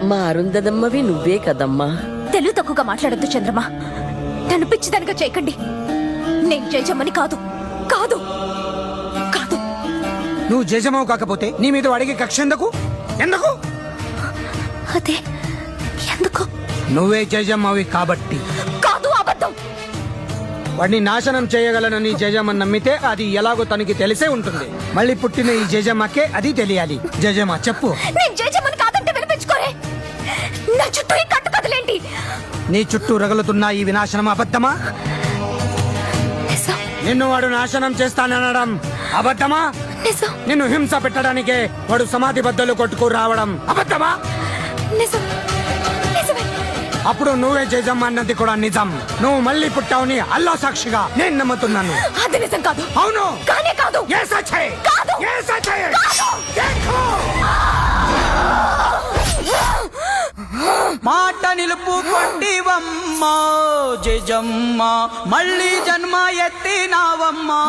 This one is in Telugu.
మా అరుంధదమ్మవి నువ్వే కదమ్మా. తెలుగు తక్కువగా మాట్లాడొద్దు చంద్రమా. నన్ను పిచ్చిదానిగా చేయకండి. నేను జయజమ్మని కాదు కాదు కాదు. నువ్వు జయజమ్మవు కాకపోతే నీ మీద అడిగే కక్ష ఎందుకు? ఎందుకు? అదే ఎందుకు? నువ్వే జయజమ్మవి కాబట్టి. కాదు, అబద్ధం. వాడిని నాశనం చేయగలనని జయజమ్మని నమ్మితే అది ఎలాగో తనకి తెలిసే ఉంటుంది. మళ్ళీ పుట్టిన ఈ జయజమ్మకే అది తెలియాలి. జయజమ్మ చెప్పు. నేను జయజమ్మని కాదంటే వినిపించుకోరే. నా చుట్టూ ఈ కట్టు కదలేంటి? నీ చుట్టూ రగులుతున్న ఈ వినాశనం అబద్ధమా? నిజం. నిన్ను వాడు నాశనం చేస్తాననడం అబద్ధమా? నిజం. నిన్ను హింస పెట్టడానికే వాడు సమాధి బద్దలు కొట్టుకు రావడం అబద్ధమా? నిజం. నిజమే. అప్పుడు నువ్వే జయజమ్మ అన్నది కూడా నిజం. నువ్వు మళ్ళీ పుట్టావుని అల్లా సాక్షిగా నేను నమ్ముతున్నాను. అది నిజం కాదు. అవును. కానే కాదు. ఏ సచ్చే? కాదు. ఏ సచ్చే? కాదు. మాట నిలుపుకొంటివమ్మా జయజమ్మ, మళ్ళీ జన్మ ఎత్తినావమ్మా.